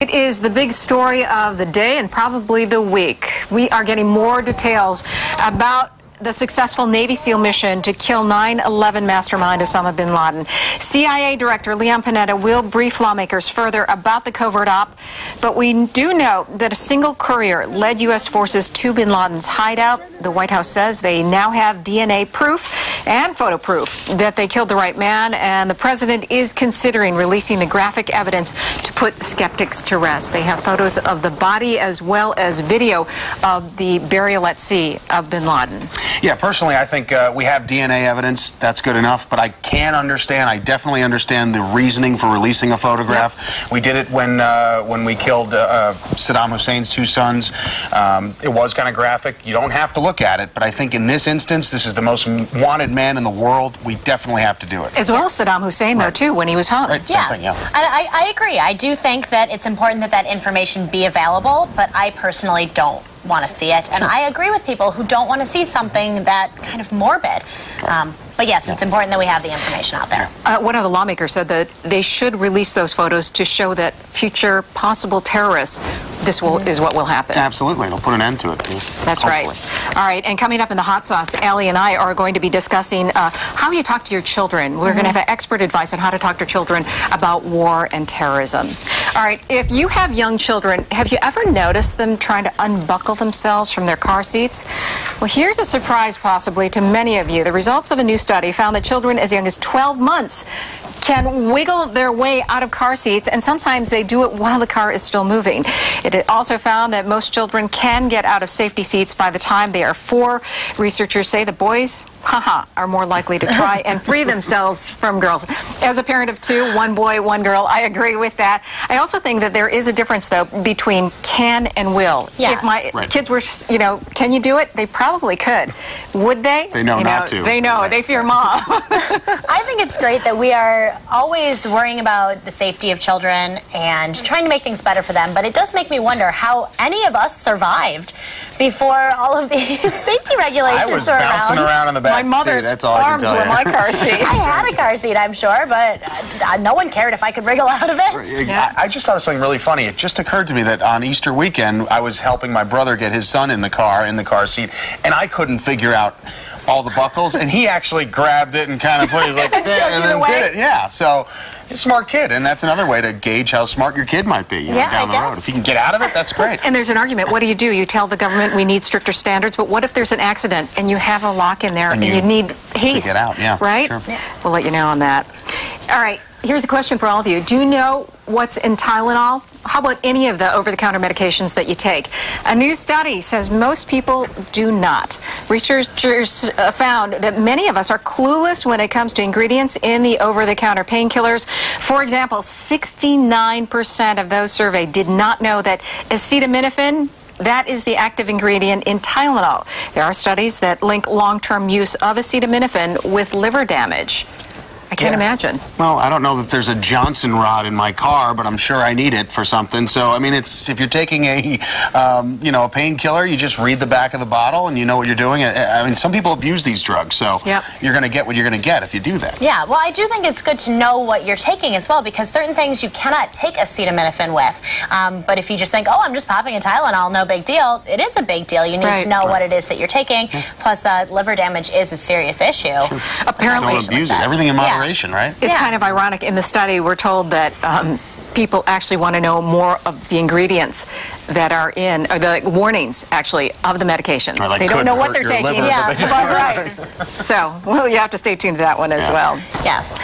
It is the big story of the day and probably the week. We are getting more details about the successful Navy SEAL mission to kill 9/11 mastermind Osama bin Laden. CIA Director Leon Panetta will brief lawmakers further about the covert op, but we do know that a single courier led U.S. forces to bin Laden's hideout. The White House says they now have DNA proof and photo proof that they killed the right man, and the president is considering releasing the graphic evidence to put skeptics to rest. They have photos of the body as well as video of the burial at sea of bin Laden. Yeah, personally, I think we have DNA evidence. That's good enough. But I definitely understand the reasoning for releasing a photograph. Yep. We did it when we killed Saddam Hussein's two sons. It was kind of graphic. You don't have to look at it. But I think in this instance, this is the most wanted man in the world. We definitely have to do it. As well as Saddam Hussein, though, too, when he was hung. Right, yes. Yeah. And I agree. I do think that it's important that that information be available, but I personally don't want to see it. And I agree with people who don't want to see something that kind of morbid. But yes, it's important that we have the information out there. One of the lawmakers said that they should release those photos to show that future possible terrorists, is what will happen. Absolutely. It'll put an end to it. That's right. All right. And coming up in the hot sauce, Allie and I are going to be discussing how you talk to your children. We're going to have expert advice on how to talk to children about war and terrorism. All right. If you have young children, have you ever noticed them trying to unbuckle themselves from their car seats? Well, here's a surprise possibly to many of you. The results of a new study found that children as young as 12 months can wiggle their way out of car seats, and sometimes they do it while the car is still moving. It also found that most children can get out of safety seats by the time they are 4. Researchers say the boys, are more likely to try and free themselves from girls. As a parent of 2, 1 boy, 1 girl, I agree with that. I also think that there is a difference, though, between can and will. Yes. If my kids were, can you do it? They probably could. Would they? They know not to. They know. They fear mom. I think it's great that we are always worrying about the safety of children and trying to make things better for them, but it does make me wonder how any of us survived before all of these safety regulations were around. I was bouncing around in the back My mother's seat. That's all I can arms tell were you. my car seat. I had a car seat, I'm sure, but no one cared if I could wriggle out of it. Yeah. I just thought of something really funny. It just occurred to me that on Easter weekend, I was helping my brother get his son in the car seat, and I couldn't figure out all the buckles, and he actually grabbed it and kind of put it like, and then did it. Yeah, so he's a smart kid, and that's another way to gauge how smart your kid might be down the road. If he can get out of it, that's great. And there's an argument. What do? You tell the government we need stricter standards, but what if there's an accident and you have a lock in there and you need haste? To get out, yeah. Right? Sure. Yeah. We'll let you know on that. All right, here's a question for all of you. Do you know what's in Tylenol? How about any of the over-the-counter medications that you take? A new study says most people do not. Researchers found that many of us are clueless when it comes to ingredients in the over-the-counter painkillers. For example, 69% of those surveyed did not know that acetaminophen, that is the active ingredient in Tylenol. There are studies that link long-term use of acetaminophen with liver damage. I can't imagine. Well, I don't know that there's a Johnson rod in my car, but I'm sure I need it for something. So, I mean, if you're taking a painkiller, you just read the back of the bottle and you know what you're doing. I mean, some people abuse these drugs, so you're going to get what you're going to get if you do that. Yeah, well, I do think it's good to know what you're taking as well, because certain things you cannot take acetaminophen with. But if you just think, oh, I'm just popping a Tylenol, no big deal, it is a big deal. You need to know what it is that you're taking. Plus, liver damage is a serious issue. Sure. Apparently, don't abuse it. Everything in moderation. Right? It's kind of ironic. In the study, we're told that people actually want to know more of the ingredients that are in, or the warnings, actually, of the medications. Like they don't know what they're taking. Liver, Right. So, well, you have to stay tuned to that one as well. Yes.